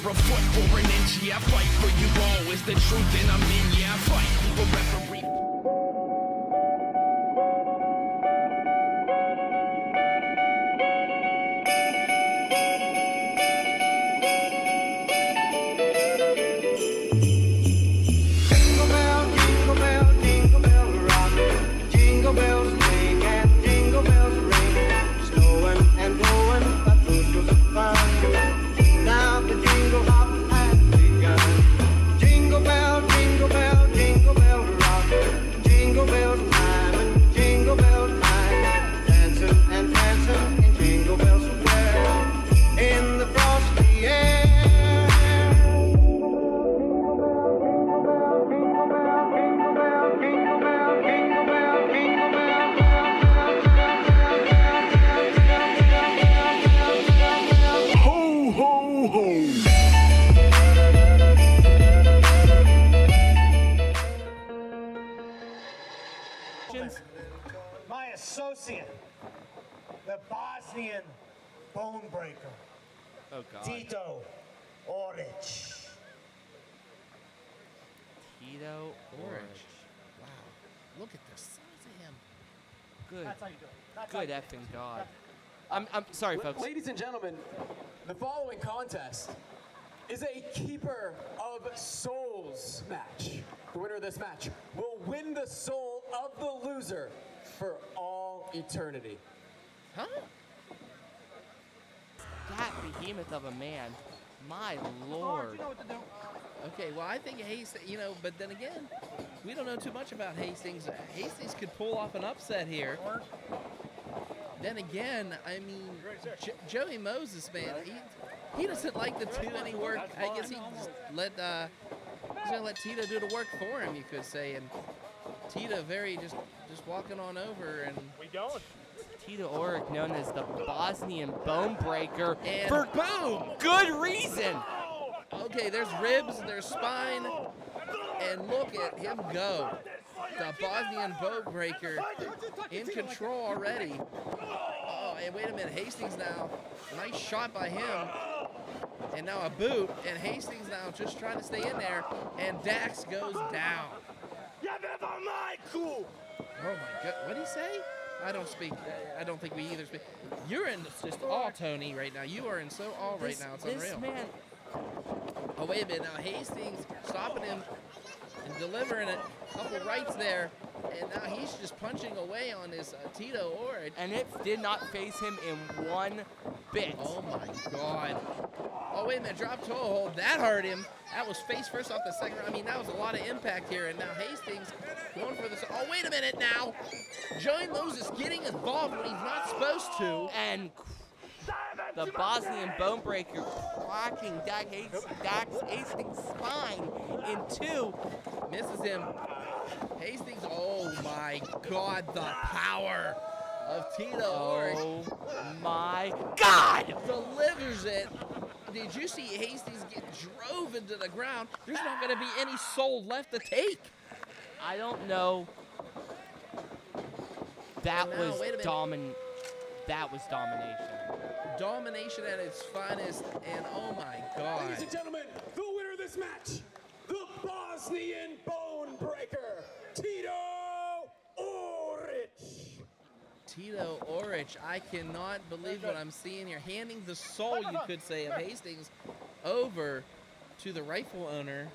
a foot or an inch, yeah, I fight for you all. It's the truth and I'm in, yeah, I fight for referee. My associate, the Bosnian bone breaker, Tito Orich. Tito Orich. Wow. Look at the size of him. Good. That's how you do it. That's Good effing God. I'm sorry, folks. Ladies and gentlemen, the following contest is a Keeper of Souls match. The winner of this match will win the soul of the loser for all eternity. Huh? That behemoth of a man. My Karr, lord. you know what to do. Okay, well, I think Hastings, but then again, we don't know too much about Hastings. Hastings could pull off an upset here. Then again, I mean, Joey Moses, man, he doesn't like the two any work. I guess he's gonna let Tito do the work for him, you could say. And Tito very just walking on over and We going? Tito Orich, known as the Bosnian Bone Breaker, And for boom! good reason. Okay, there's ribs, there's spine, and look at him go. The Bosnian Bone Breaker in control already. Oh, and wait a minute, Hastings now. Nice shot by him. And now a boot, and Hastings now just trying to stay in there, and Dax goes down. Oh my God, what'd he say? I don't speak, I don't think we either speak. You're in just all, Tony, right now. You are in so all right now, it's This unreal. man, Oh, wait a minute, now Hastings stopping him and delivering a couple rights there, and now he's just punching away on this Tito Orich. and it did not phase him in one bit. Oh my God. Oh, wait a minute, drop toe hold, that hurt him. That was face first off the second round. I mean, that was a lot of impact here, and now Hastings going for this. Oh, wait a minute now. Joey Moses getting involved when he's not supposed to. And the Bosnian Bone Breaker cracking Dax Hastings' spine in two. Misses him. Hastings, oh my God, the power of Tito Orich. Oh my God! Delivers it. Did you see Hastings get drove into the ground? There's not going to be any soul left to take. I don't know. That And now, was wait a minute. That was domination. Domination at its finest, and oh my God. Ladies and gentlemen, the winner of this match, the Bosnian Bone Breaker, Tito Orich. Tito Orich, I cannot believe what I'm seeing here. Handing the soul, you could say, of Hastings over to the rightful owner.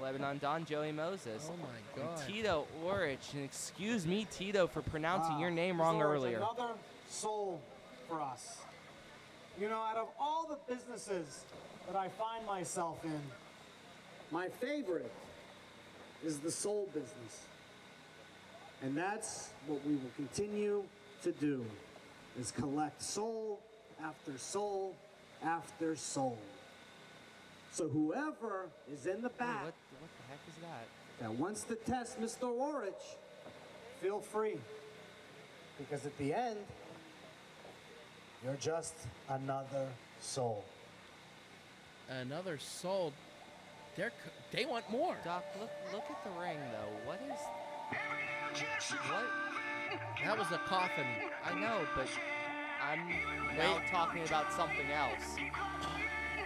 Lebenon Don Joey Moses. Oh my God. And Tito Orich, and excuse me, Tito, for pronouncing your name wrong earlier. Another soul for us. You know, out of all the businesses that I find myself in, my favorite is the soul business. And that's what we will continue to do, is collect soul after soul after soul. So whoever is in the back What the heck is that? that wants to test Mr. Orich, feel free. Because at the end, you're just another soul. Another soul. They want more. Doc, look at the ring, though. What is... What? That was a coffin. I know, but I'm now talking about something else.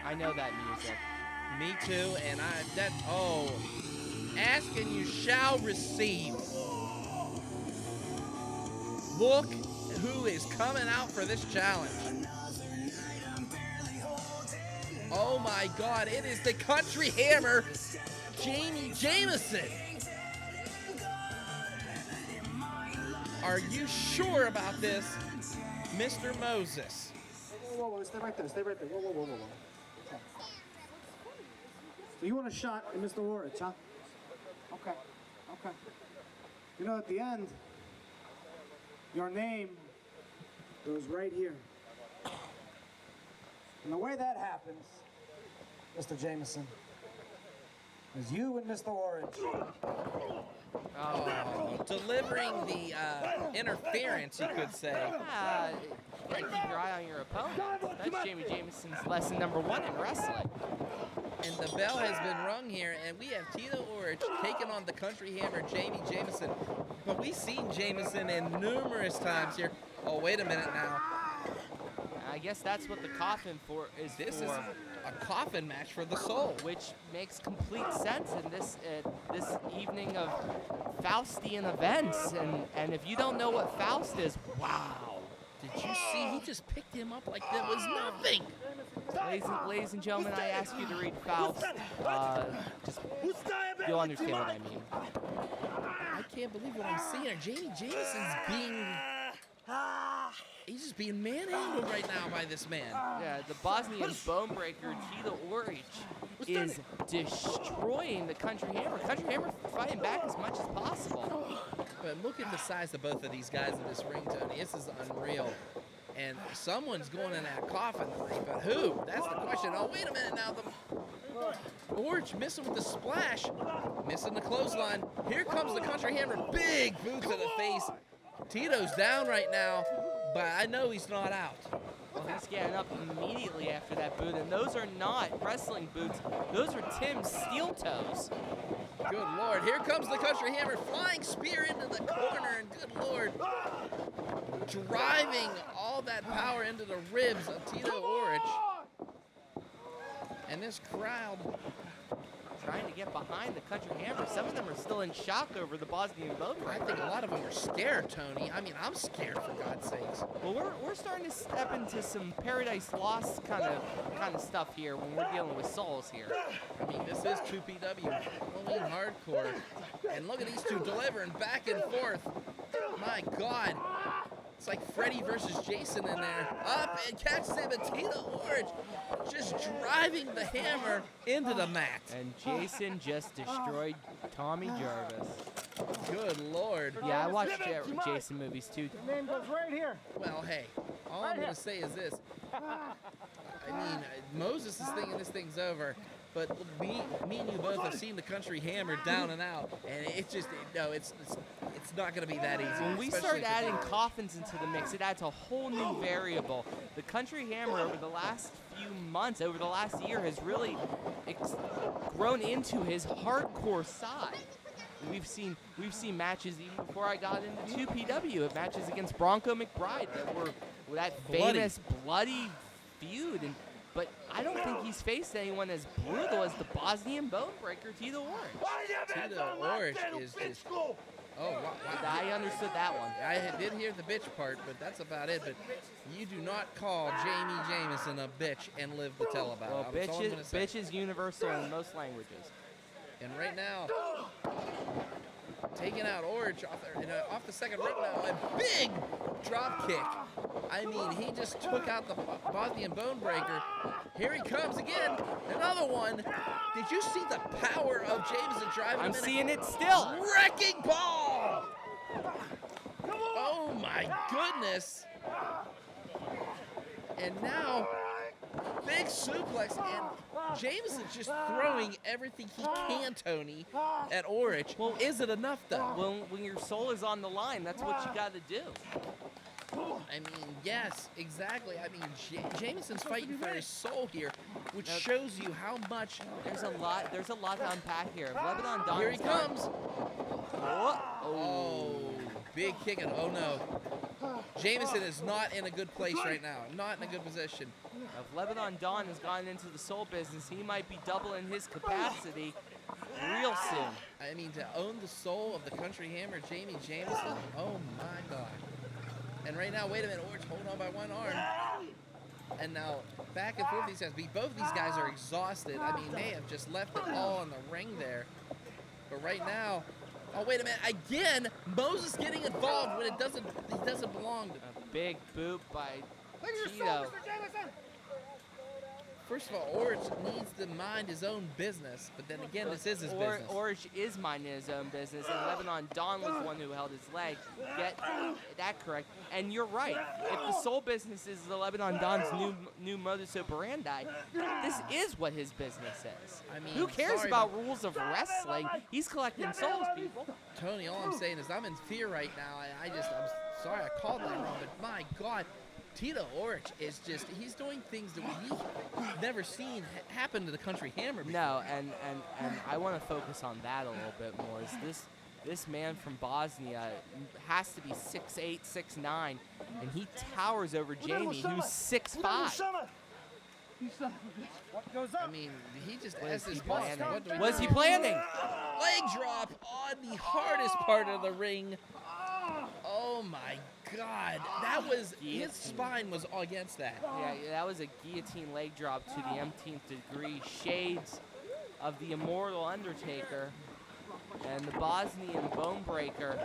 I know that music. Me too, and ask and you shall receive. Look who is coming out for this challenge. Oh my God, it is the Country Hammer, Jameson. Are you sure about this, Mr. Moses? Whoa, stay right there, whoa. Okay. So you want a shot at Mr. Orich, huh? Okay. You know, at the end, your name goes right here. And the way that happens, Mr. Jameson, is you and Mr. Orich. Oh, delivering the interference, you could say. Yeah, you gotta keep your eye on your opponent. That's Jamie Jameson's lesson number 1 in wrestling. And the bell has been rung here, and we have Tito Orich taking on the Country Hammer, Jameson. But we've seen Jameson in numerous times here. Oh, wait a minute now. I guess that's what the coffin is This for. is a coffin match for the soul. Which makes complete sense in this evening of Faustian events. And if you don't know what Faust is, wow. Did you see? He just picked him up like that was nothing. Ladies and gentlemen, I ask you to read Faust. You'll understand what I mean. I can't believe what I'm seeing. Jameson's being... He's just being manhandled right now by this man. Yeah, the Bosnian bonebreaker Tito Orich is destroying the Country Hammer. Country Hammer fighting back as much as possible. But look at the size of both of these guys in this ring, Tony. This is unreal. And someone's going in that coffin ring, but who? That's the question. Oh, wait a minute now. The Orich missing with the splash, missing the clothesline. Here comes the Country Hammer. Big boot to the face. Tito's down right now, but I know he's not out. Well, he's getting up immediately after that boot, and those are not wrestling boots. Those are Tim's steel toes. Good Lord. Here comes the Country Hammer. Flying spear into the corner, and good Lord. Driving all that power into the ribs of Tito Orich. And this crowd trying to get behind the Country Hammer. Some of them are still in shock over the Bosnian bonebreaker. I think a lot of them are scared, Tony. I mean, I'm scared, for God's sakes. Well, we're starting to step into some Paradise Lost kind of stuff here when we're dealing with souls here. I mean, this is 2PW, Halloween Hardcore. And look at these two delivering back and forth. My God. It's like Freddy versus Jason in there. Up and catches him, and Tito Orich just driving the hammer into the mat. And Jason just destroyed Tommy Jarvis. Good Lord. Yeah, I watched Jason movies too. Your name goes right here. Well, hey, all I'm going to say is this. I mean, Moses is thinking this thing's over, but me and you both have seen the Country Hammer down and out, and it's just, no, it's not going to be that easy. When we start adding coffins into the mix, it adds a whole new variable. The Country Hammer over the last few months, over the last year, has really grown into his hardcore side. We've seen matches even before I got into 2PW, matches against Bronco McBride that were that famous bloody feud. But I don't think he's faced anyone as brutal as the Bosnian bonebreaker Tito Orich. Tito Orich is just... Oh, wow. I understood that one. I did hear the bitch part, but that's about it. But you do not call Jamie Jameson a bitch and live to tell about Well, it. That's all I'm gonna say. bitch is universal in most languages. And right now, taking out Orich off the second rope now, a big drop kick. I mean, he just took out the Bosnian bonebreaker. Here he comes again, another one. Did you see the power of Jameson driving him I'm in? seeing it still. Wrecking ball! Oh my goodness! And now, big suplex, and Jameson's just throwing everything he can, Tony, at Orich. Well, is it enough, though? Well, when your soul is on the line, that's what you got to do. I mean, yes, exactly. I mean, Jameson's fighting for his soul here, which shows you how much... There's a lot to unpack here. Lebenon Don. Here he comes. Oh. big kick and oh no. Jameson is not in a good place right now. Not in a good position. If Lebanon Dawn has gone into the soul business, he might be doubling his capacity real soon. I mean, to own the soul of the Country Hammer, Jameson. Oh my God. And right now, wait a minute, Orich holding on by one arm. And now, back and forth these guys. Both of these guys are exhausted. I mean, they have just left it all in the ring there. But right now, oh, wait a minute. Again, Moses getting involved when he doesn't belong. A big boot by Tito. First of all, Orich needs to mind his own business, but then again, this is his business. Orich is minding his own business, and Lebanon Dawn was the one who held his leg. Get that correct. And you're right. If the soul business is the Lebanon Dawn's new modus operandi, this is what his business is. I mean, who cares sorry, about rules of wrestling? He's collecting souls, people. Tony, all I'm saying is I'm in fear right now. I'm sorry I called that wrong, but my God. Tito Orich is he's doing things that we've never seen happen to the Country Hammer before. No, and I want to focus on that a little bit more. Is this man from Bosnia has to be 6'8", 6'9", and he towers over Jami, who's 6'5". What goes up? I mean, he just What has is he his boss. planning? What is he planning? Leg drop on the hardest part of the ring. Oh my God, that was his spine was all against that. Yeah, that was a guillotine leg drop to the umpteenth degree. Shades of the immortal Undertaker and the Bosnian Bone Breaker.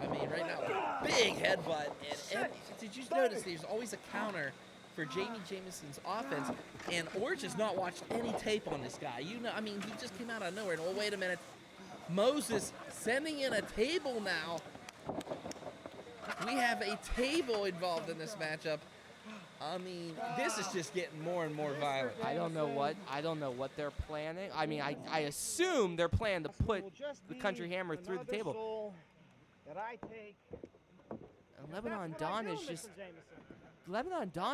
I mean, right now, big headbutt. And did you notice there's always a counter for Jameson's offense, and Orich has not watched any tape on this guy. You know, I mean, he just came out of nowhere. And oh, wait a minute, Moses sending in a table now. We have a table involved in this matchup. I mean, this is just getting more and more violent. I don't know what they're planning. I mean, I assume they're planning to put the Country Hammer through the table. And Lebanon Dawn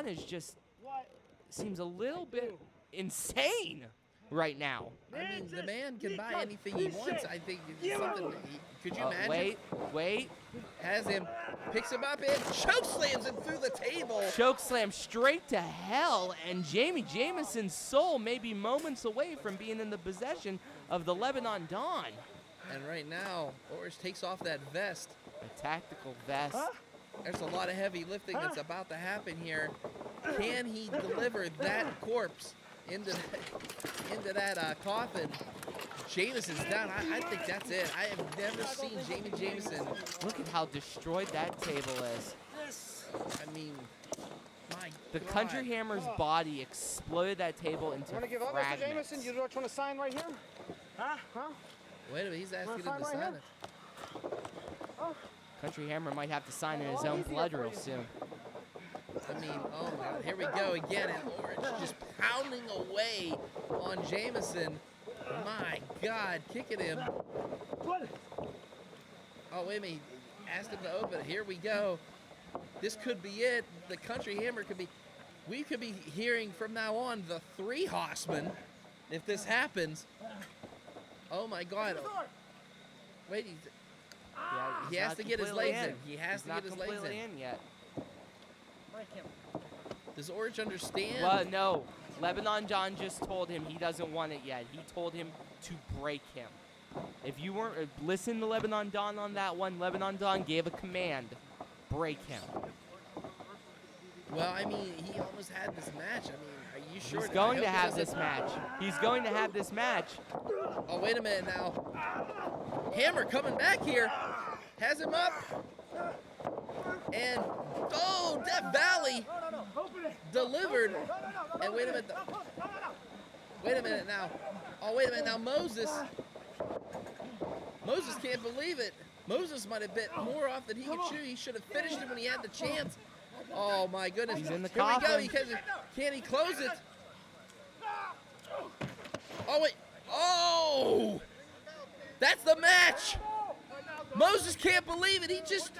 is just seems a little bit insane right now. I mean, the man can buy anything he wants. I think it's something. Could you imagine? Wait. Has him, picks him up and choke slams him through the table. Choke slam straight to hell, and Jameson's soul may be moments away from being in the possession of the Lebanon Dawn. And right now, Orich takes off that vest. A tactical vest. There's a lot of heavy lifting that's about to happen here. Can he deliver that corpse into that coffin? Jameson's down. I think that's it. I have never seen Jameson. Look at how destroyed that table is. I mean, my The God. Country Hammer's body exploded that table into Want to give up, fragments. Mr. Jameson? You don't want to sign right here? Huh? Wait a minute, he's asking him to right sign here? it. Country Hammer might have to sign in his own blood real soon. I mean, oh my God, here we go again, and Orich just pounding away on Jameson. My God, kicking him. Oh, wait a minute, he asked him to open it. Here we go. This could be it. The Country Hammer could be, we could be hearing from now on the Three Horsemen if this happens. Oh my God. Wait, he has to get his legs in. He has to get his legs in yet. Does Orich understand? Well, no. Lebanon Dawn just told him he doesn't want it yet. He told him to break him. If you weren't listen to Lebanon Dawn on that one, Lebanon Dawn gave a command: break him. Well, I mean, he almost had this match. I mean, are you sure? He's going to have this match. He's going to have this match. Oh, wait a minute now. Hammer coming back here. Has him up. And, oh, Death Valley delivered. And wait a minute. Wait a minute now. Oh, wait a minute now. Moses can't believe it. Moses might have bit more off than he could chew. He should have finished it when he had the chance. Oh, my goodness. He's in the Here we go. coffin. Can he close it? Oh, wait. Oh! That's the match! Moses can't believe it. He just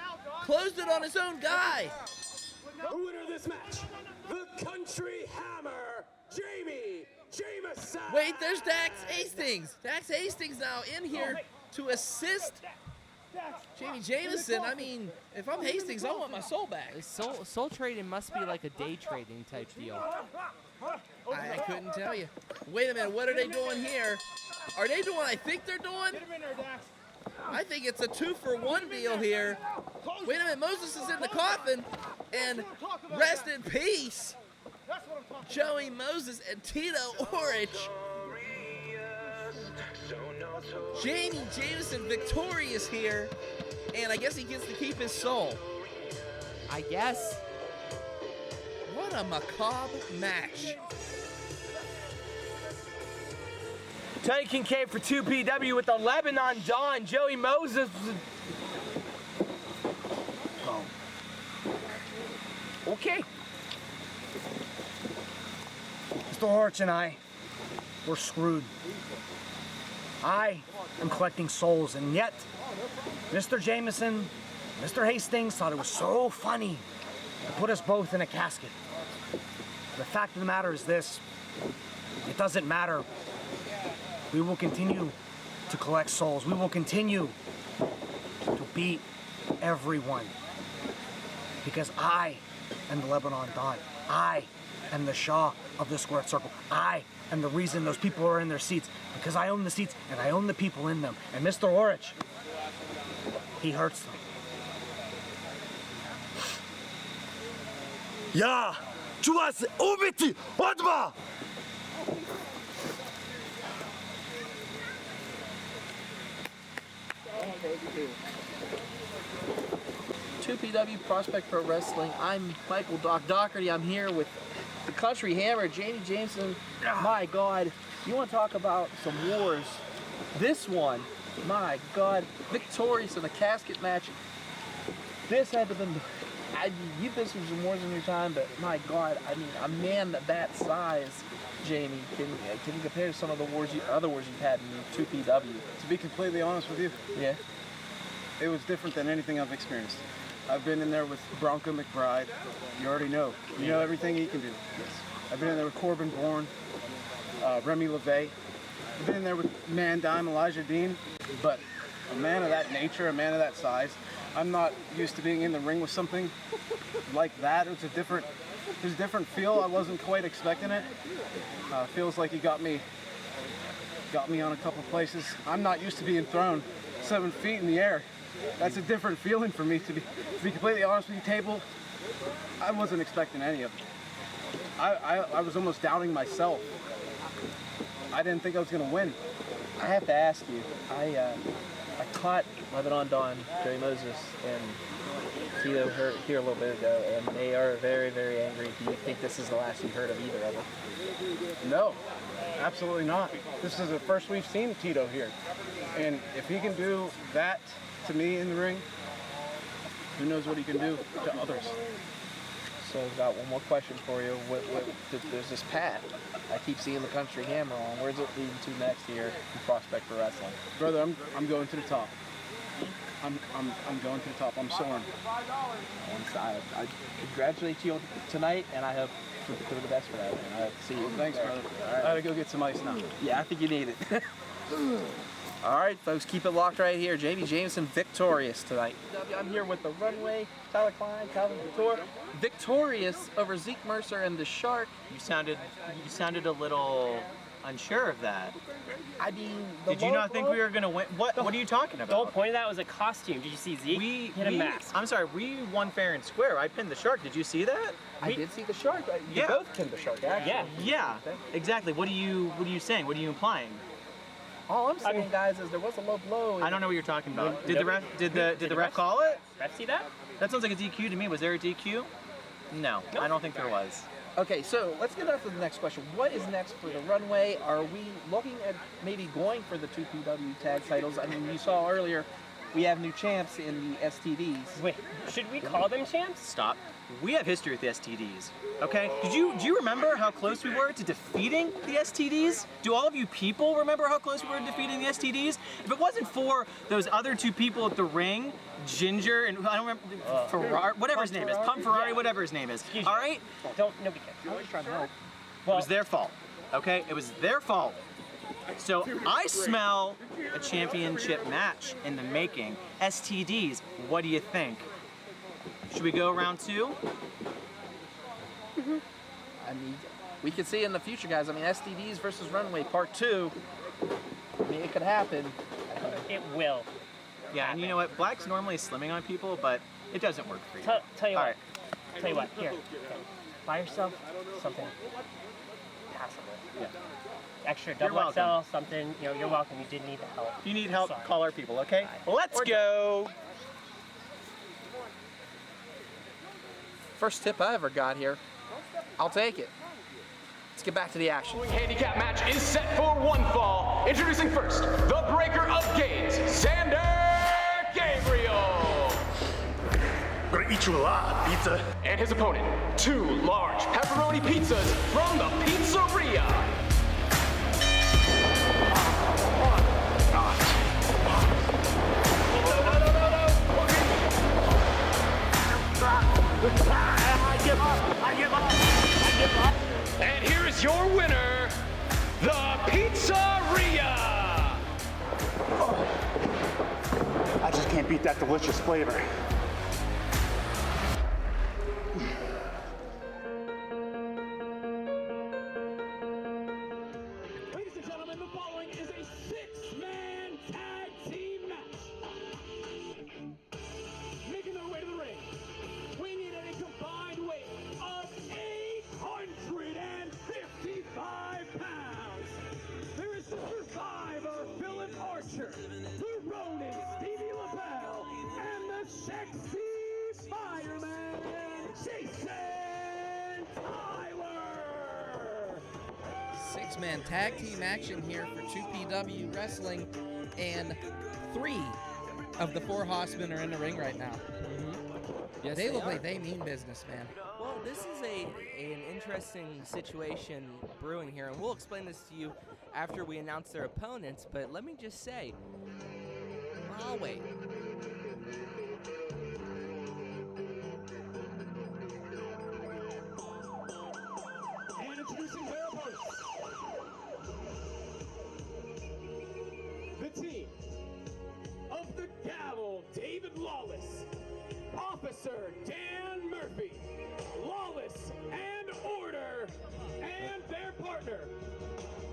closed it on his own guy. The winner of this match, the Country Hammer, Jameson. Wait, there's Dax Hastings. Dax Hastings now in here to assist Jamie Jameson, I mean, if I'm Hastings, I want my soul back. Soul trading must be like a day trading type deal. I couldn't tell you. Wait a minute, what are they doing here? Are they doing what I think they're doing? I think it's a 2-for-1 deal here. Wait a minute, Moses is in the coffin, and rest in peace, Joey Moses and Tito Orich. Jami Jameson victorious here, and I guess he gets to keep his soul. I guess. What a macabre match. Teddy Kincaid for 2PW with the Lebenon Dawn. Joey Moses. Oh. Okay. Mr. Orich and I, we're screwed. I am collecting souls, and yet Mr. Jameson, Mr. Hastings thought it was so funny to put us both in a casket. The fact of the matter is this: it doesn't matter. We will continue to collect souls. We will continue to beat everyone. Because I am the Lebenon Dawn. I am the Shah of the Squared Circle. I am the reason those people are in their seats. Because I own the seats and I own the people in them. And Mr. Orich, he hurts them. 야, 좋았어. 오비티, 어드바. 2PW Prospect Pro Wrestling. I'm Michael Doc Doherty. I'm here with the Country Hammer, Jami Jameson. My God, you want to talk about some wars? This one, my God, victorious in the casket match. This had to have been. You've been through some wars in your time, but my God, I mean, a man that size, Jami, can you compare to some of the other wars you've had in 2PW? To be completely honest with you, Yeah. it was different than anything I've experienced. I've been in there with Bronco McBride. You already know. You know everything he can do. Yes. I've been in there with Corbin Bourne, Remy LeVay. I've been in there with Mandime, Elijah Dean. But a man of that nature, a man of that size, I'm not used to being in the ring with something like that. It was a different feel. I wasn't quite expecting it. Feels like he got me on a couple places. I'm not used to being thrown 7 feet in the air. That's a different feeling for me, to be completely honest with you. Table, I wasn't expecting any of it. I was almost doubting myself. I didn't think I was going to win. I have to ask you, I caught Lebenon Dawn, Joey Moses, and Tito here a little bit ago, and they are very, very angry. Do you think this is the last you've heard of either of them? No, absolutely not. This is the first we've seen Tito here. And if he can do that to me in the ring, who knows what he can do to others. So I've got one more question for you. There's this path. I keep seeing the Country Hammer on. Where's it leading to next here in Prospect for Wrestling? Brother, I'm going to the top. I'm going to the top. I'm soaring. I congratulate you tonight, and I hope for the best for that. And I see you. Thanks, brother. All right. I gotta go get some ice now. Yeah, I think you need it. All right, folks, keep it locked right here. Jami Jameson victorious tonight. I'm here with the Runway, Tyler Klein, Calvin Couture, victorious over Zeke Mercer and the Shark. You sounded a little unsure of that. I mean, did you not think we were gonna win? What are you talking about? The whole point of that was a costume. Did you see Zeke? He had a mask. I'm sorry, we won fair and square. I pinned the Shark. Did you see that? I did see the Shark. You Yeah. both pinned the Shark, actually. Yeah, exactly. What are you saying? What are you implying? All I'm saying, guys, is there was a low blow. I don't know what you're talking about. Did the ref call it? Ref see that? That sounds like a DQ to me. Was there a DQ? No, I don't think there was. Okay, so let's get on to the next question. What is next for the Runway? Are we looking at maybe going for the 2PW tag titles? I mean, you saw earlier we have new champs in the STDs. Wait, should we call them champs? Stop. We have history with the STDs. Okay? Do you remember how close we were to defeating the STDs? Do all of you people remember how close we were to defeating the STDs? If it wasn't for those other two people at the ring, Ginger and I don't remember Ferrari, whatever his name is, Pump Ferrari, whatever his name is. All right? Nobody cares. It was their fault. Okay? It was their fault. So I smell a championship match in the making. STDs, what do you think? Should we go round 2? I mean, we could see in the future, guys. I mean, STDs versus Runway Part 2. I mean, it could happen. It will. Yeah, and you know what? Black's normally slimming on people, but it doesn't work for you. Tell you All what. right. Tell you what. Here. Okay. Buy yourself something passable. Yeah. Extra You're double XL, welcome. something. You know, you're welcome. You did need the help. If you need help, Sorry. call our people, okay? All right. Let's go. First tip I ever got here. I'll take it. Let's get back to the action. Handicap match is set for one fall. Introducing first, the breaker of games, Xander Gabriel. Gonna eat you alive, pizza. And his opponent, 2 large pepperoni pizzas from the pizzeria. I give up. And here is your winner, the Pizzeria. I just can't beat that delicious flavor. Ladies and gentlemen, the following is a 6-man tag team match. Making their way to the ring, we need a combined weight of 855 pounds. There is the survivor, Philip Archer, the Ronin, Stevie Lebel, and the sexy fireman, Jason Tyler. 6-man tag team action here for 2PW Wrestling, and 3 of the 4 Horsemen are in the ring right now. Yes, They look are. like they mean business, man. Well, this is an interesting situation brewing here, and we'll explain this to you after we announce their opponents, but let me just say, I'll wait. And introducing their opponents, the team of the Gavel, David Lawless, Officer Dan Murphy, Lawless and Order, and their partner,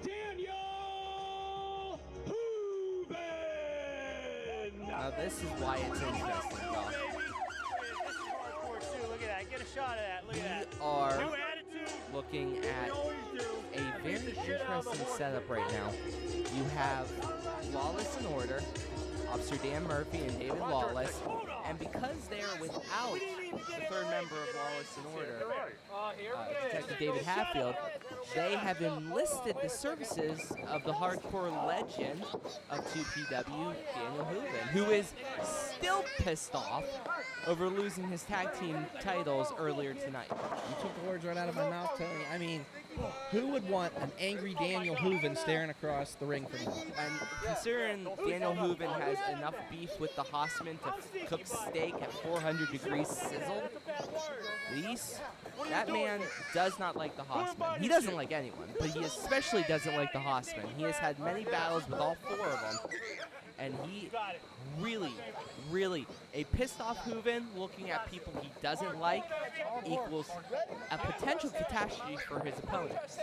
Daniel Hooven. Now, this is why it's interesting, y'all. Look at that. Get a shot of that. Look at that. We are New attitude. looking at a very interesting setup right now. You have Lawless and Order, Officer Dan Murphy and David Lawless, and because they're without the third member of Lawless and Order, Detective David Hatfield, they have enlisted the services of the hardcore legend of 2PW, Daniel Hooven, who is still pissed off over losing his tag team titles earlier tonight. You took the words right out of my mouth, Tony. I mean, who would want an angry Daniel Hooven staring across the ring from them? And considering Daniel Hooven has enough beef with the Hossman to cook steak at 400 degrees sizzle, that man does not like the Hossman. He doesn't like anyone, but he especially doesn't like the Hossman. He has had many battles with all 4 of them, and he really, a pissed off Hooven looking at people he doesn't like equals a potential catastrophe for his opponents.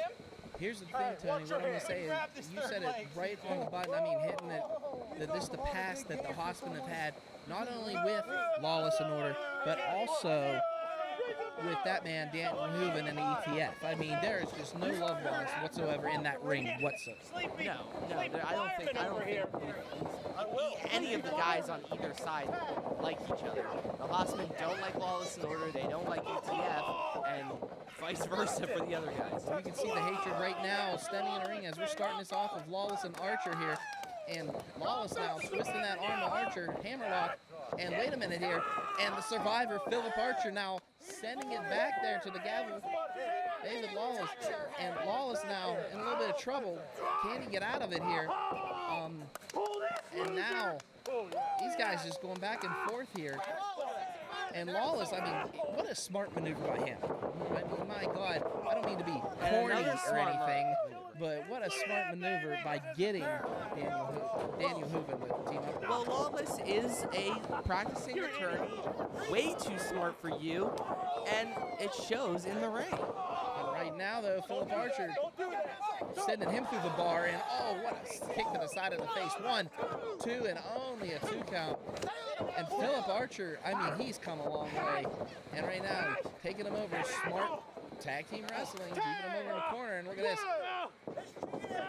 Here's the thing, Tony. What I'm going to say is, you said it right on the button. I mean, hitting it, the past that the Hossmen have had, not only with Lawless and Order, but also with that man, Daniel Hooven, and the ETF. I mean, there is just no love lost whatsoever in that ring whatsoever. No, I don't think any of the guys on either side like each other. The Hossmen don't like Lawless and Order, they don't like ETF, and vice versa for the other guys. So we can see the hatred right now standing in the ring as we're starting this off with Lawless and Archer here. And Lawless now twisting that arm to Archer, hammerlock, and wait a minute here, and the survivor, Philip Archer, now sending it back there to the gavel, David Lawless, and Lawless now in a little bit of trouble. Can he get out of it here? And now, these guys just going back and forth here. And Lawless, I mean, what a smart maneuver by him. I mean, my God, I don't mean to be corny or anything, but what a smart maneuver by getting Daniel Hooven to team up. Well, Lawless is a practicing attorney, way too smart for you, and it shows in the ring. And right now, though, Philip Archer sending him through the bar, and oh, what a kick to the side of the face. 1, 2, and only a 2 count. And Philip Archer, I mean, he's come a long way. And right now, taking him over, smart tag team wrestling, keeping him over in the corner, and look at this.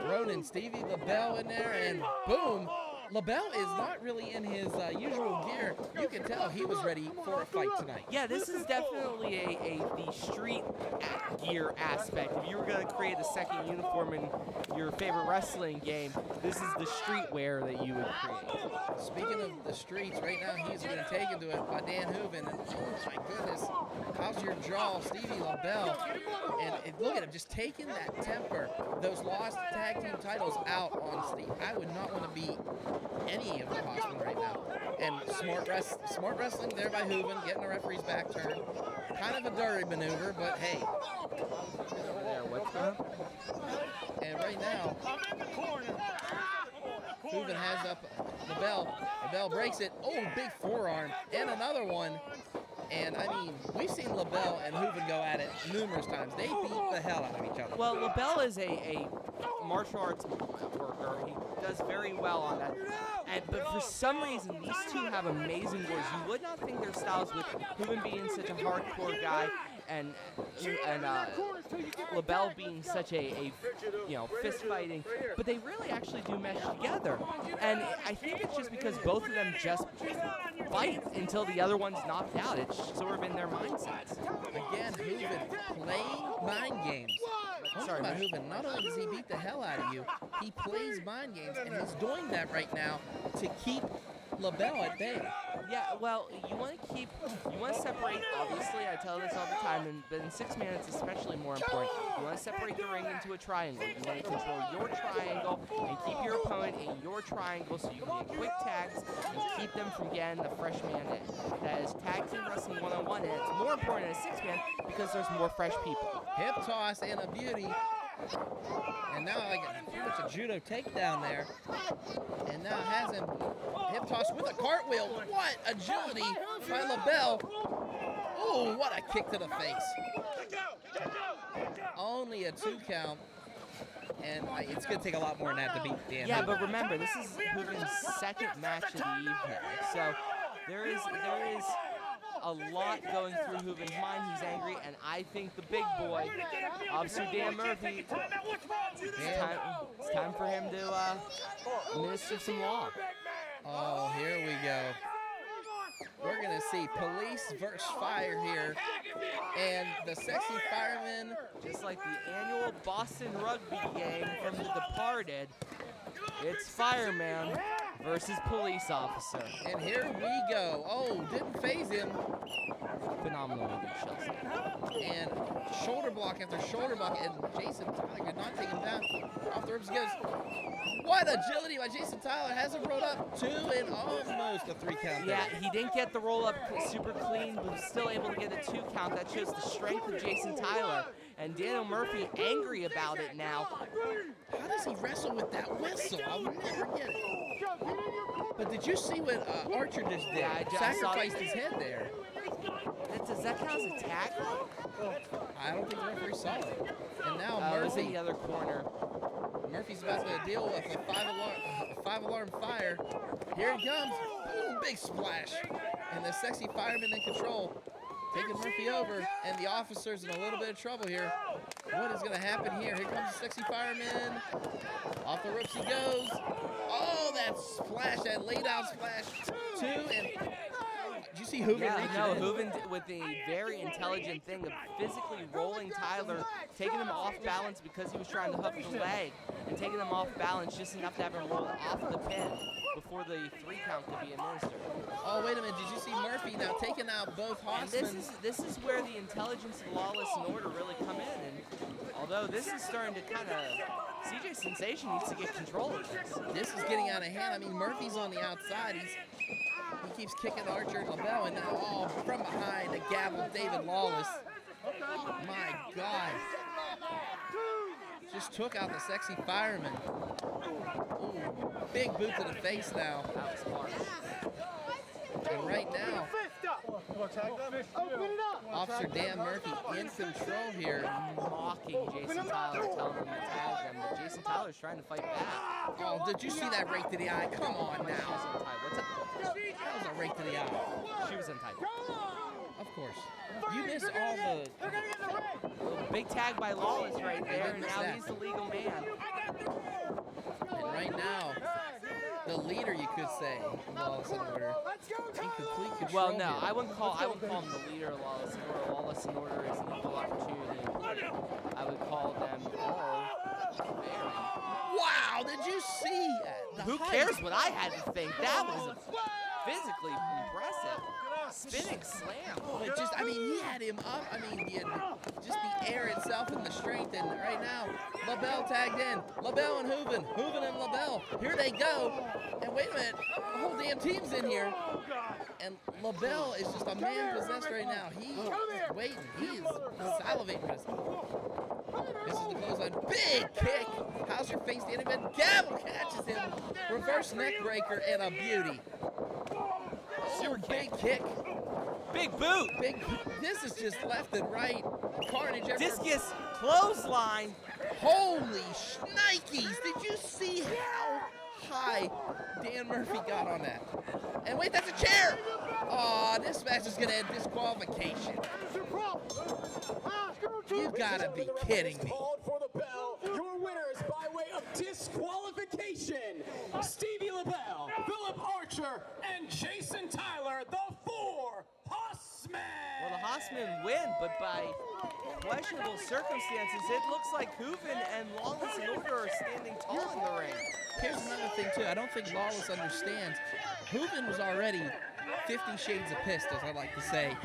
Ronan, Stevie, Lebel in there, and boom. Lebel is not really in his usual gear. You can tell he was ready for a fight tonight. Yeah, this is definitely the street gear aspect. If you were going to create a second uniform in your favorite wrestling game, this is the streetwear that you would create. Speaking of the streets, right now he's being taken to it by Dan Hooven. And oh my goodness, how's your jaw, Stevie Lebel? And look at him just taking that temper, those lost tag team titles out on Steve. I would not want to be any of the Horsemen right now. And smart wrestling there by Hooven, getting the referee's back turn. Kind of a dirty maneuver, but hey. And right now, Hooven has up Lebel. Lebel breaks it. Oh, big forearm. And another one. And, I mean, we've seen Lebel and Hooven go at it numerous times. They beat the hell out of each other. Well, Lebel is a martial arts worker. He does very well on that. But for some reason, these two have amazing wars. You would not think their styles, with Hooven being such a hardcore guy and Lebel being such a fist fighting, but they really actually do mesh together. And I think it's just because both of them just fight until the other one's knocked out. It's sort of in their mindsets. Again, Hooven playing mind games. Sorry about Hooven. Not only does he beat the hell out of you, he plays mind games, and he's doing that right now to keep Lebel at bay. Yeah, well, you want to separate, obviously, I tell this all the time, but in 6-man it's especially more important. You want to separate the ring into a triangle. You want to control your triangle and keep your opponent in your triangle so you can get quick tags and keep them from getting the fresh man in. That is Tag Team Wrestling 101, and it's more important in a 6-man because there's more fresh people. Hip toss and a beauty. And now like pretty much a judo takedown there. And now has him hip toss with a cartwheel. What agility by Lebel. Oh, what a kick to the face. Only a 2 count. And it's going to take a lot more than that to beat Dan. Yeah, but remember, this is Hooven's second match of the evening. So there is a lot going through Hooven's mind. He's angry, and I think the big boy, Officer Dan Murphy, it's time for him to administer some law. Oh, here we go. We're going to see police versus fire here. And the sexy fireman, just like the annual Boston rugby game from The Departed, it's fireman versus police officer. And here we go. Oh, didn't phase him. Phenomenal movie, Chelsea. And shoulder block after shoulder block, and Jason Tyler could not take him down. Off the ropes he goes. What agility by Jason Tyler. Has him rolled up 2 and almost a 3 count. Yeah, he didn't get the roll up super clean, but was still able to get a 2 count. That shows the strength of Jason Tyler. And Daniel Murphy angry about it now. How does he wrestle with that whistle? I'll never get it. But did you see what Archer just did? Yeah, sacrificed his head there. Does that count as a tackle? I don't think the referee saw it. And now Murphy Murphy in the other corner. Murphy's about to deal with a 5-alarm fire. Here he comes. Ooh, big splash. And the sexy fireman in control. Taking Murphy over, and the officer's in a little bit of trouble here. What is going to happen here? Here comes the sexy fireman. Off the ropes he goes. Oh, that splash, that laid out splash. 2 and... Did you see Hooven reach it in? Hooven with a very intelligent thing of physically rolling Tyler, taking him off balance because he was trying to hook the leg, and taking him off balance just enough to have him roll off the pin before the 3 count could be administered. Oh, wait a minute. Did you see Murphy now taking out both Horsemen? This is where the intelligence of Lawless and Order really come in. And although this is starting to kind of... CJ Sensation needs to get control of this. This is getting out of hand. I mean, Murphy's on the outside. He keeps kicking Archer and Lebel, and now from behind, the gavel, David Lawless. My God. Just took out the sexy fireman. Ooh, big boot to the face now. That was harsh. And right now, Officer Dan Murphy in control here. Mocking Jason Tyler, telling him to tag them. But Jason Tyler's trying to fight back. Oh, did you see that right to the eye? Come on She was now. untied. What's up? That was a right to the eye. She was untied. Of course. You missed all the... Big tag by Lawless right there, and Missed now that. he's the legal man. And right now, the leader, you could say, Lawless and Order, in complete control. Well, no, here. I wouldn't call him the leader of Lawless and Order. Lawless and Order is an equal opportunity employee. I would call them all very. Wow, did you see that? Who cares what I had to think? That was physically impressive. Spinning slam. But just, I mean, he had him up. I mean, just the air itself and the strength. And right now, Lebel tagged in. Lebel and Hooven. Hooven and Lebel. Here they go. And wait a minute. The whole damn team's in here. And Lebel is just a man possessed right now. He is waiting. He is salivating for this. This is the clothesline. Big kick. How's your face, Danny? But Gavel catches him. Reverse neck breaker and a beauty. Super big kick. Big boot. Big. This is just left and right. Carnage. Discus clothesline. Holy shnikes. Did you see how high Dan Murphy got on that? And wait, that's a chair. Aw, this match is going to end disqualification. You gotta be kidding me. Called for the bell. Your winners by way of disqualification, Stevie Lebel, Philip Archer, and Jason Tyler, the 4 Horsemen. Well, the Horsemen win, but by questionable circumstances, it looks like Hooven and Lawless and Order are standing tall in the ring. Here's another thing, too. I don't think Lawless understands. Hooven was already 50 shades of pissed, as I like to say.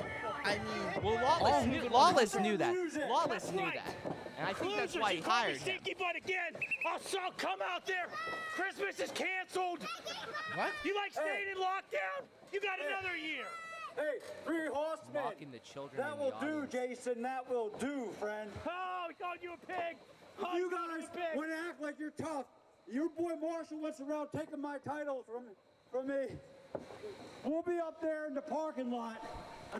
I mean, well, Lawless knew that. Lawless knew that. And I think that's why he hired him. Stinky butt again. I'll come out there. Christmas is canceled. What? You like staying in lockdown? You got another year. Hey, 3 Horsemen. Mocking the children That in will the do, audience. Jason. That will do, friend. Oh, he called you a pig. If you guys want to act like you're tough, your boy Marshall went around taking my title from me. We'll be up there in the parking lot.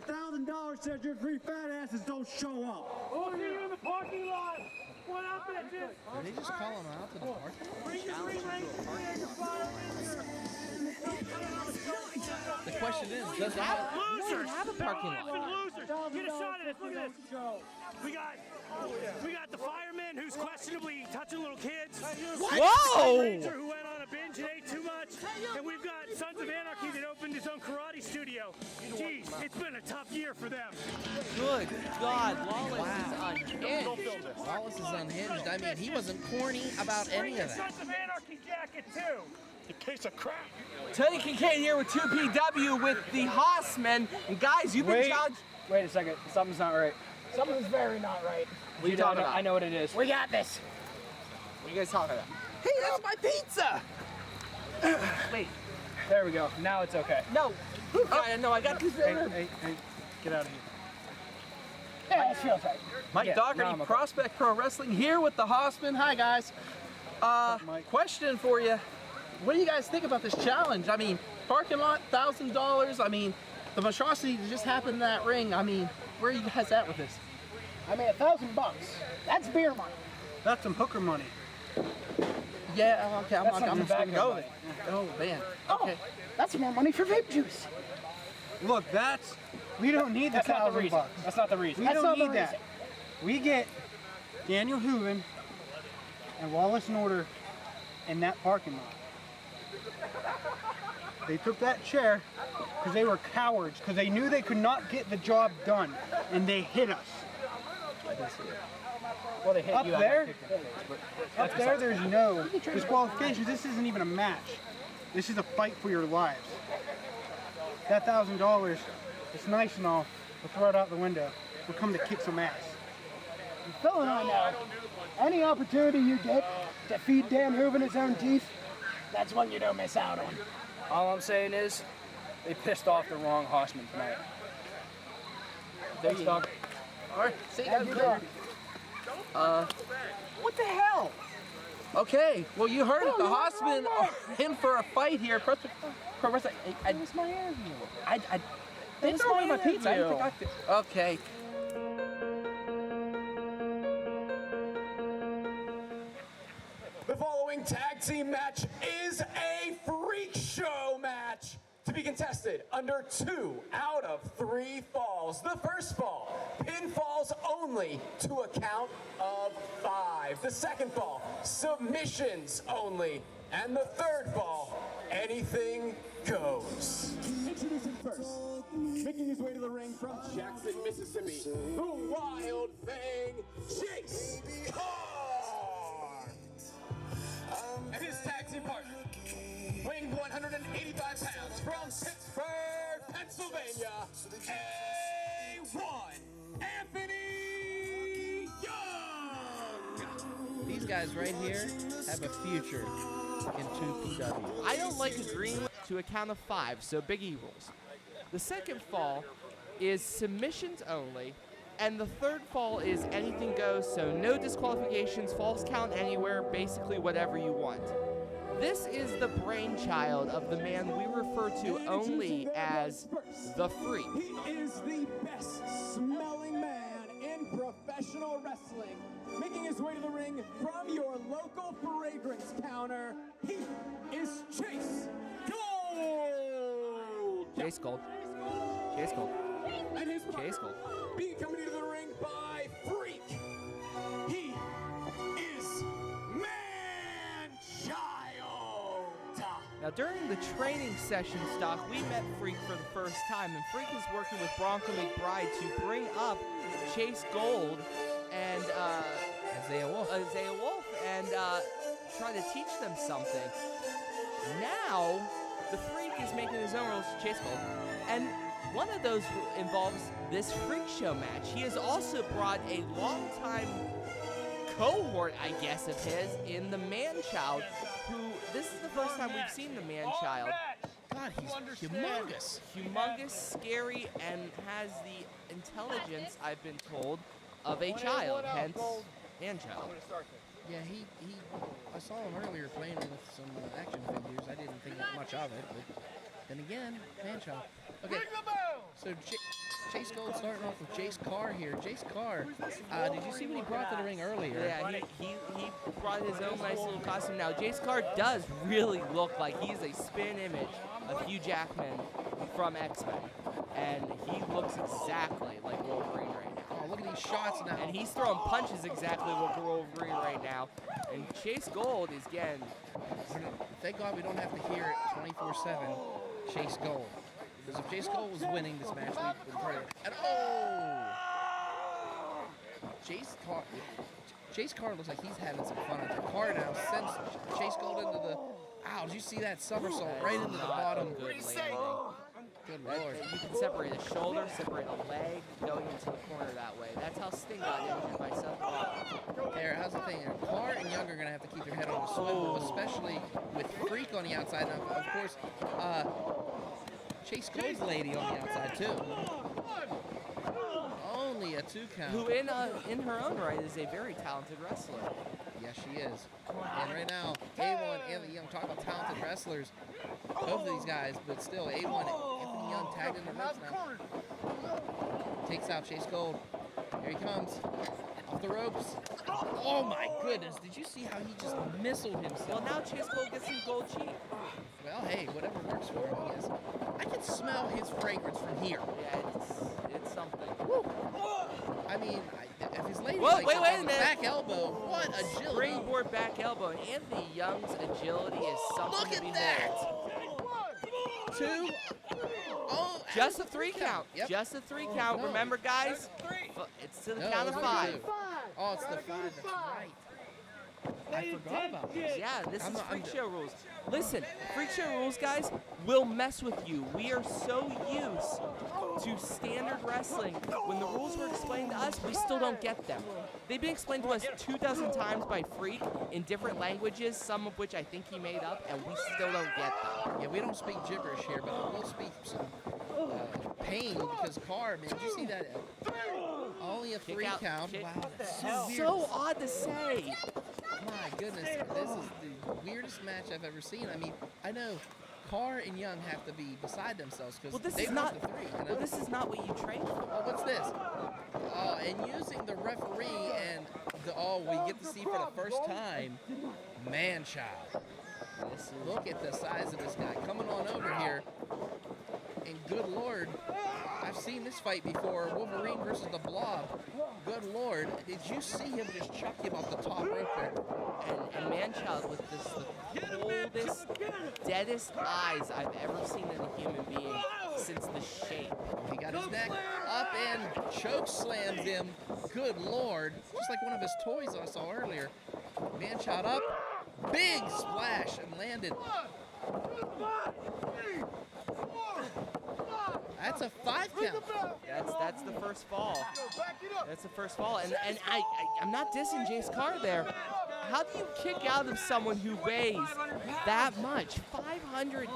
$1,000 says your 3 fat asses don't show up. Oh, you're in the parking lot. What up, bitches? Did they just call him out to the parking lot? Bring the 3 rings to the fire. The question is, does it have... Losers. have a parking lot. Losers. Get a shot at it. Look at this. We got the fireman who's questionably touching little kids. Whoa! Ranger who went on a binge and ate too much. And we've got Sons of Anarchy that opened his own karate studio. Jeez, it's been a tough year for them. Good God, Lawless is unhinged. Lawless is unhinged. I mean, he wasn't corny about any of that. Sons of Anarchy jacket, too. A case of crap. Tony Kincaid here with 2PW with the Horsemen. And guys, you've been challenged. Wait a second. Something's not right. Something's very not right. What are you talking about? I know what it is. We got this. What are you guys talking about? Hey, that's my pizza! Wait. There we go. Now it's okay. No. No, I got this. Hey, get out of here. Yeah, this feels right. Mike Yeah, Dougherty, now I'm okay. Prospect Pro Wrestling, here with the Hossman. Hi, guys. Question for you. What do you guys think about this challenge? I mean, parking lot, $1,000. I mean, the monstrosity that just happened in that ring. I mean, where are you guys at with this? I mean, $1,000. That's beer money. That's some hooker money. Yeah, okay, I'm just something gonna back go there, there. Oh, man. Okay. That's more money for vape juice. Look, we don't need the That's not the $1,000 reason. That's not the reason. We That's don't not the need that. reason. We get Daniel Hooven and Lawless and Order in that parking lot. They took that chair because they were cowards, because they knew they could not get the job done, and they hit us. Well, they hit Up you. I there? got kicked in the face, but Up there, there's no disqualifications. This isn't even a match. This is a fight for your lives. That $1,000, it's nice and all, we'll throw it out the window. We're coming to kick some ass. Phil and I know, any opportunity you get to feed Dan Hooven his own teeth, that's one you don't miss out on. all I'm saying is, they pissed off the wrong Hossman tonight. Thanks, Doc. All right. See you guys. Thank you, Doc. What the hell? Okay, well, you heard it. The Hossman are in for a fight here. It was my interview. They It's threw my away my pizza. I didn't interview. think I could. Okay. The following tag team match is a freak show match to be contested under 2 out of 3 falls. The first fall, pinfalls only to a count of 5. The second fall, submissions only. And the third fall, anything goes. Introducing first, making his way to the ring from Jackson, Mississippi, the Wild Thing, Jayce. And his tag team partner, weighing 185 pounds from Pittsburgh, Pennsylvania, A1, Anthony Young. These guys right here have a future in 2PW. I don't like agreeing to a count of 5, so Big E rules. The second fall is submissions only, and the third fall is anything goes, so no disqualifications, falls count anywhere, basically whatever you want. This is the brainchild of the man we refer to only as the Freek. He is the best smelling man in professional wrestling. Making his way to the ring from your local fragrance counter, he is Jayce Gold. Jayce Gold. Jayce Gold. And his Jayce Gold. being accompanied to the ring by Freek. He is Manchild. Now, during the training session, Stock, we met Freek for the first time, and Freek is working with Bronco McBride to bring up Jayce Gold and Isaiah Wolf. And try to teach them something. Now, the Freek is making his own rules to Jayce Gold, and one of those involves this Freak Show match. He has also brought a longtime cohort, I guess, of his in the Manchild, who this is the first time we've seen the Manchild. God, he's humongous. Humongous, scary, and has the intelligence, I've been told, of a child, hence Manchild. Yeah, I saw him earlier playing with some action figures. I didn't think that much of it, but then again, Manchild. Okay, so Jayce Gold starting off with Jayce Karr here. Jayce Karr, did you see what he brought to the ring earlier? Yeah, he brought his own nice little costume. Now, Jayce Karr does really look like he's a spin image of Hugh Jackman from X-Men. And he looks exactly like Wolverine right now. Oh, look at these shots now. And he's throwing punches exactly like Wolverine right now. And Jayce Gold is getting... Thank God we don't have to hear it 24/7. Jayce Gold. Because if Jayce Gold was winning this match, we would heard it. And Jayce Karr looks like he's having some fun out there. Karr now sends Jayce Gold into the... Ow, did you see that somersault right into the bottom? Good Lord. You can separate a shoulder, separate a leg, going into the corner that way. That's how Sting got injured by Seth. There, how's the thing? Karr and Young are going to have to keep their head on a swivel, especially with Freek on the outside. Now, of course, Jayce Gold's lady on the outside, too. Only a 2 count. Who, in her own right, is a very talented wrestler. Yes, she is. And right now, A1, Anthony Young, talk about talented wrestlers. Both of these guys, but still, A1, Anthony Young tagged in the ropes now. Takes out Jayce Gold. Here he comes. Off the ropes. Oh my goodness, did you see how he just missiled himself? Well, now Jayce Gold gets some gold cheap. Well, hey, whatever works for him, I guess. I can smell his fragrance from here. Yeah, it's something. Woo. I mean, if his lady Whoa, likes wait a a minute. back elbow, what agility. Springboard back elbow. And Anthony Young's agility is something Look to at behold. that. 2. Oh, Just a 3 count. Yep. Just a 3 count. No. Remember, guys, it's to the No, count of it's 5. 2. Oh, it's the 5. That's right. I forgot about this. Yeah, this I'm is not- Freak Show rules. Listen, Freak Show rules, guys, will mess with you. We are so used to standard wrestling. When the rules were explained to us, we still don't get them. They've been explained to us 24 times by Freek in different languages, some of which I think he made up, and we still don't get them. Yeah, we don't speak gibberish here, but we'll speak some pain because Karr, man, did you see that? All only a 3 count. Wow, that's so weird. So odd to say. My goodness, this is the weirdest match I've ever seen. I mean, I know Karr and Young have to be beside themselves because they lost the 3. You know? Well, this is not what you trained for. Oh, what's this? Oh, and using the referee and we get to see for the first time, Manchild. Look at the size of this guy coming on over here. And good Lord, I've seen this fight before, Wolverine versus the Blob. Good Lord, did you see him just chuck him off the top rope there? And Manchild with the coldest, deadest eyes I've ever seen in a human being since the Shape. He got his neck up and choke slams him. Good Lord, just like one of his toys I saw earlier. Manchild up, big splash and landed. That's a 5 count. That's the first fall. That's the first fall. And I'm not dissing Jayce Karr there. How do you kick out of someone who weighs that much? 500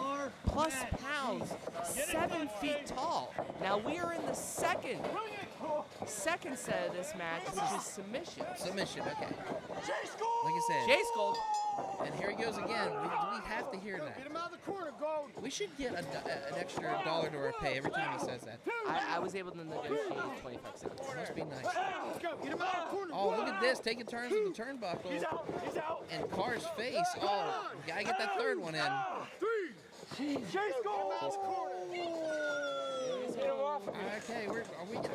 plus pounds, 7 feet tall. Now we are in the second set of this match, which is submission. Submission, okay. Like I said. Jayce Gold. And here he goes again. We have to hear that. Get him out of the corner, Gold. We should get an extra $1 to our pay every time he says that. I was able to negotiate 25 cents. Must be nice. Let's go. Get him out of the corner. Oh, look at this. Taking turns with the turnbuckle. He's out. He's out. And Karr's face. Oh, gotta get that third one in. 3. Jayce Gold. Okay, are we gonna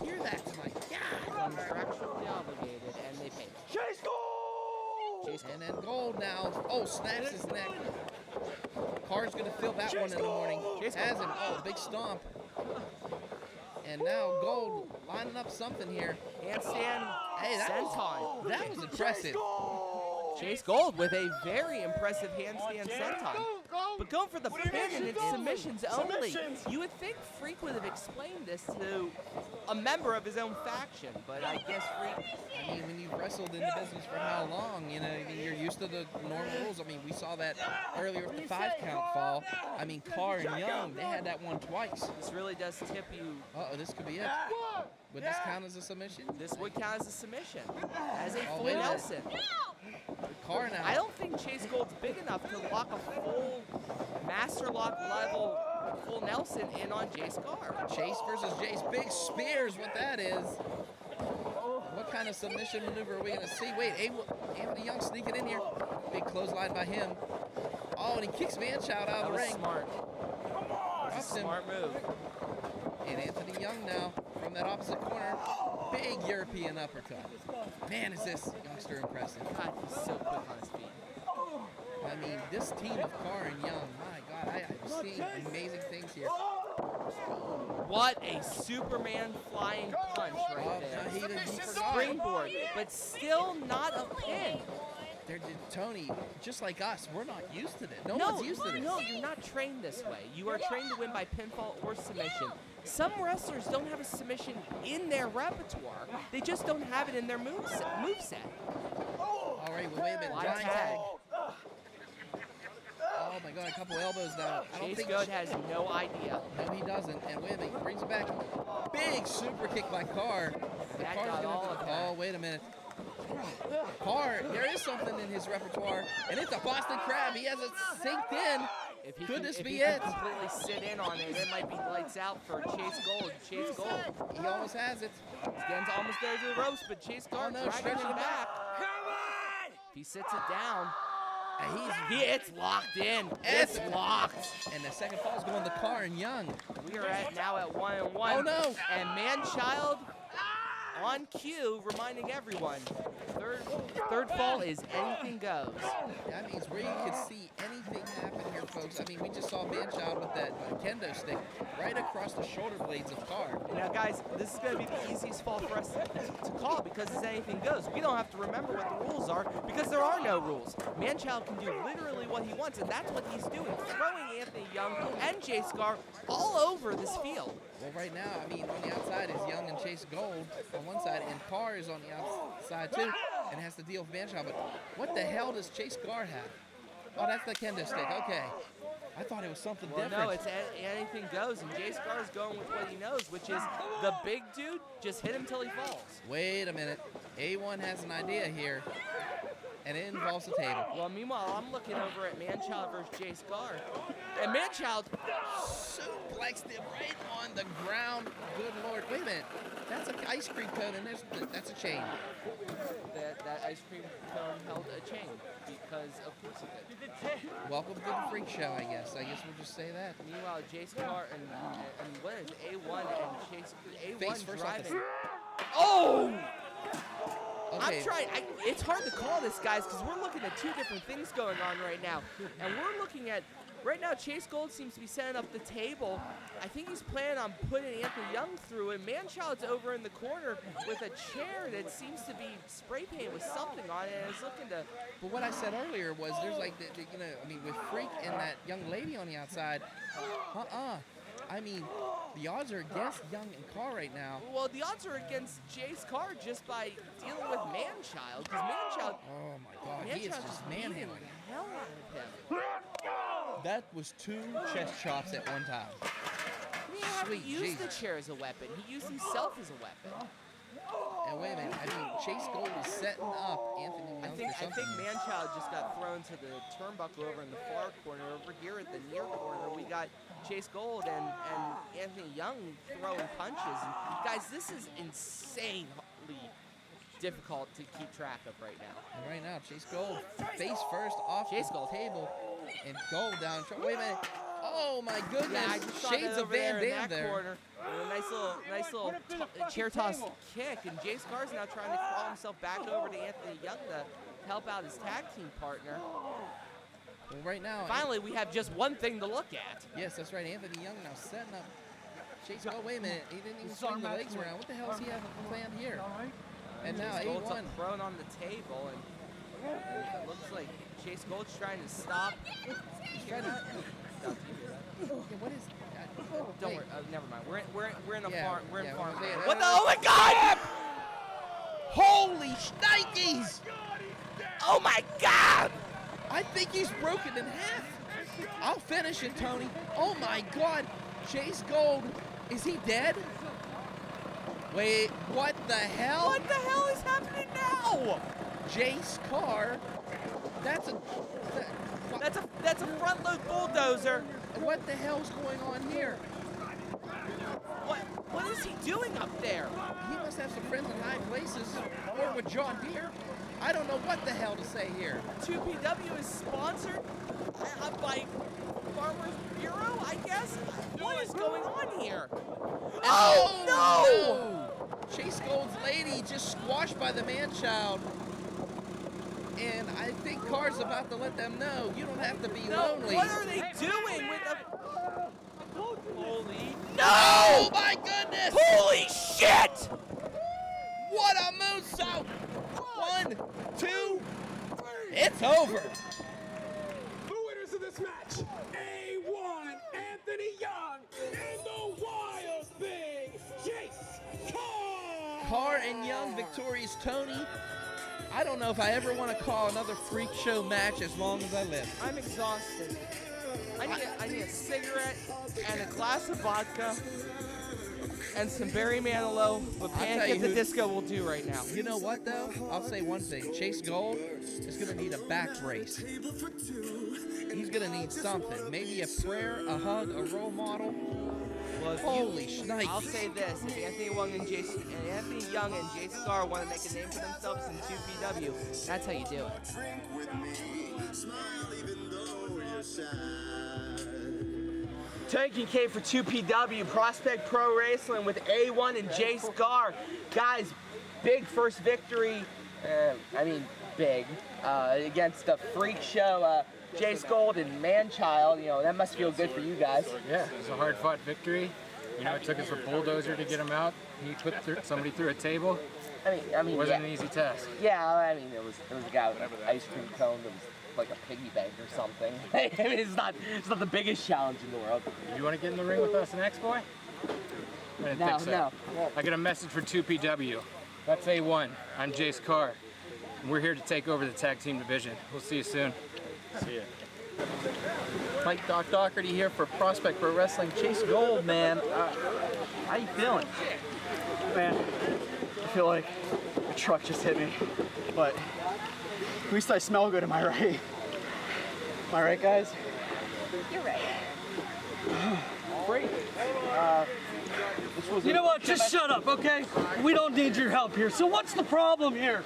hear that tonight? Yeah. Contractually obligated, and they pay. Jayce Gold. And then Gold now. Oh, snaps his neck. Karr's gonna feel that one in the morning. Has him. Oh, big stomp. And now Gold lining up something here. Handstand. Hey, that was impressive. Jayce Gold with a very impressive handstand senton. But going for the pin and it's submissions only. You would think Freek would have explained this to a member of his own faction, but I guess Freek... I mean, when you've wrestled in the business for how long, you know, you're used to the normal rules. I mean, we saw that earlier with the 5 count fall. I mean, Karr and Young, they had that one twice. This really does tip you... Uh-oh, this could be it. Would this count as a submission? This would count as a submission. As a full Nelson. Karr now. I don't think Jayce Gold's big enough to lock a full master lock level full Nelson in on Jayce Karr. Jayce versus Jayce. Big spears, what that is. What kind of submission maneuver are we going to see? Wait, Anthony Young sneaking in here. Big clothesline by him. Oh, and he kicks Manchild out of the ring. Smart. Drops him. Smart move. And Anthony Young now from that opposite corner. Big European uppercut. Man, is this youngster impressive. God, he's so quick on his feet. I mean, this team of Karr and Young, my God, I'm seeing amazing things here. What a Superman flying punch right there. Springboard, but still not a pin. Tony, just like us, we're not used to this. No one's used to this. No, you're not trained this way. You are trained to win by pinfall or submission. Some wrestlers don't have a submission in their repertoire. They just don't have it in their moveset. All right, well, wait a minute. Giant tag. Oh my God, a couple elbows now. Jayce Gold has no idea. No, he doesn't. And wait a minute, he brings it back. Big super kick by Karr. Oh, wait a minute. Karr, there is something in his repertoire, and it's a Boston Crab. He has it synced in. Could this be it? Completely sit in on it. It might be lights out for Jayce Gold. Jayce Gold. He almost has it. He's getting almost there to the ropes, but Jayce Karr dragging him back. Come on! If he sits it down, it's locked in. It's locked. And the second fall is going to Karr and Young. We are now at 1-1. Oh no! And Manchild on cue, reminding everyone, third fall is anything goes. That means where you can see anything happen here, folks. I mean, we just saw Manchild with that kendo stick right across the shoulder blades of Karr. Now, guys, this is going to be the easiest fall for us to call because it's anything goes. We don't have to remember what the rules are because there are no rules. Manchild can do literally what he wants, and that's what he's doing, throwing Anthony Young and Jayce Karr all over this field. Well, right now, I mean, on the outside is Young and Jayce Gold on one side, and Karr is on the outside too, and has to deal with Manchild. But what the hell does Jayce Karr have? Oh, that's the kendo stick. Okay. I thought it was something Well, different. no, it's anything goes, and Jayce Karr is going with what he knows, which is the big dude, just hit him till he falls. Wait a minute. A1 has an idea here, and it involves the table. Well, meanwhile, I'm looking over at Manchild versus Jayce Karr, and Manchild suplexed him right on the ground. Good Lord. Wait a minute. That's an ice cream cone, and that's a chain. That ice cream cone held a chain, because of course it did. Welcome to the Freak Show, I guess. I guess we'll just say that. Meanwhile, Jayce Karr and what is A1 and Chase Face A1 first driving. off Oh! Okay. I'm trying. It's hard to call this, guys, because we're looking at two different things going on right now, and we're looking at. Right now, Chase Gold seems to be setting up the table. I think he's planning on putting Anthony Young through, and Manchild's over in the corner with a chair that seems to be spray painted with something on it, and is looking to. But what I said earlier was there's like, with Freek and that young lady on the outside, I mean, the odds are against Young and Karr right now. Well, the odds are against Jayce Karr just by dealing with Manchild, because Manchild. Oh my God, he is just manhandling manhandling. the hell out of him. That was 2 chest chops at one time. He hasn't Sweet used Jesus. the chair as a weapon. He used himself as a weapon. And wait a minute, I mean, Chase Gold is setting up Anthony Young I think for something. Manchild just got thrown to the turnbuckle over in the far corner. Over here at the near corner, we got Chase Gold and Anthony Young throwing punches. And guys, this is insanely difficult to keep track of right now. And right now, Chase Gold face first off Chase the Gold. table, and Gold down. Wait a minute. Oh my goodness! Yeah, I just saw Shades that of over Van there in Dam that there. corner. And a nice little chair toss kick, and Jayce Karr's now trying to crawl himself back over to Anthony Young to help out his tag team partner. Well, right now. Finally, we have just one thing to look at. Yes, that's right. Anthony Young now setting up. Chase Gold. Wait a minute. He didn't even swing the legs around. What the hell does he have planned here? And now Chase Gold's A1. thrown on the table, and it looks like Chase Gold's trying to stop. He's trying to. Okay, what is? Don't worry. Never mind. We're in a Yeah, farm. We're in yeah, farm. we're saying- What the? Oh my God! Holy shnikes! Oh my God! I think he's broken in half. I'll finish it, Tony. Oh my God! Chase Gold, is he dead? Wait, what the hell? What the hell is happening now? Jayce Karr. That's a front load bulldozer. What the hell's going on here? What is he doing up there? He must have some friends in high places, or with John Deere. I don't know what the hell to say here. 2PW is sponsored by Farmers Bureau, I guess. What is going on here? Oh no! Chase Gold's lady just squashed by the Manchild. And I think Karr's about to let them know you don't have to be lonely. What are they doing with the... Holy... No! Oh my goodness! Holy shit! What a moonsault! 1, 2, it's over. The winners of this match, A1 Anthony Young and the Wild Thing, Jayce Karr. Karr and Young victorious. Tony, I don't know if I ever want to call another Freak Show match as long as I live. I'm exhausted. I need a cigarette and a glass of vodka and some Barry Manilow, but Panic at the Disco will do right now. You know what, though? I'll say one thing. Chase Gold is going to need a back brace. He's going to need something. Maybe a prayer, a hug, a role model. Well, holy shnikes. I'll say this. If Anthony Young and Jayce Karr want to make a name for themselves in 2PW, that's how you do it. Taking K for 2PW, Prospect Pro Wrestling with A1 and Jayce Karr. Guys, big first victory, big, against the Freak Show, Jayce Gold and Manchild. You know, that must feel good for you guys. Yeah, it was a hard-fought victory. You know, it took us a bulldozer to get him out. He put somebody through a table. I mean, it wasn't an easy task. Yeah, I mean, it was a guy with an ice cream cone that was like a piggy bank or something. I mean, it's not the biggest challenge in the world. You want to get in the ring with us next, boy? I didn't think so. No. I got a message for 2PW. That's A1. I'm Jayce Karr. And we're here to take over the tag team division. We'll see you soon. See ya. Mike Doc Doherty here for Prospect Pro Wrestling. Chase Gold, man. How you feeling? Man, I feel like a truck just hit me, but at least I smell good, am I right? Am I right, guys? You're right. Freek. You know what? Just shut up, okay? We don't need your help here. So what's the problem here?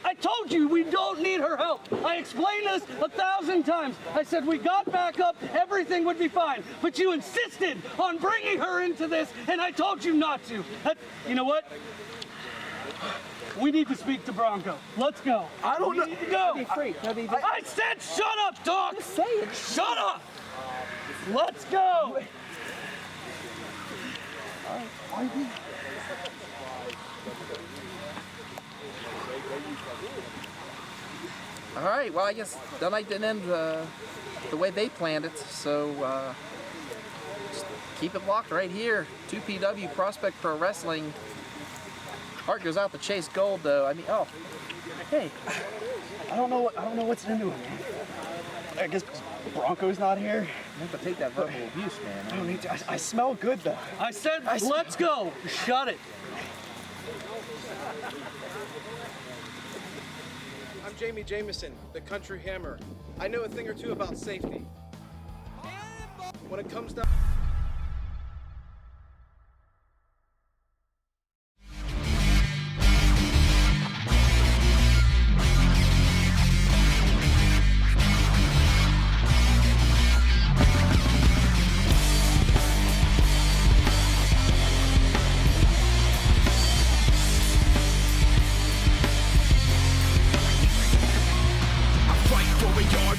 I told you we don't need her help. I explained this 1,000 times. I said we got back up, everything would be fine. But you insisted on bringing her into this, and I told you not to. You know what? We need to speak to Bronco. Let's go. I don't know. We need to go. Freek. I said shut up, dog. Just say it. Shut up. Let's go. All right, well, I guess the night didn't end the way they planned it, so just keep it locked right here. 2PW Prospect Pro Wrestling. Heart goes out to Chase Gold, though. I mean, oh, Hey, I don't know what's into him. I guess Bronco's not here. you have to take that verbal abuse, man. I don't need to. I smell good though. I said let's go. Shut it. I'm Jameson, the Country Hammer. I know a thing or two about safety. When it comes down...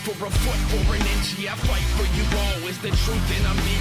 For a foot or an inch, yeah, I fight for you all. It's the truth and I'm in.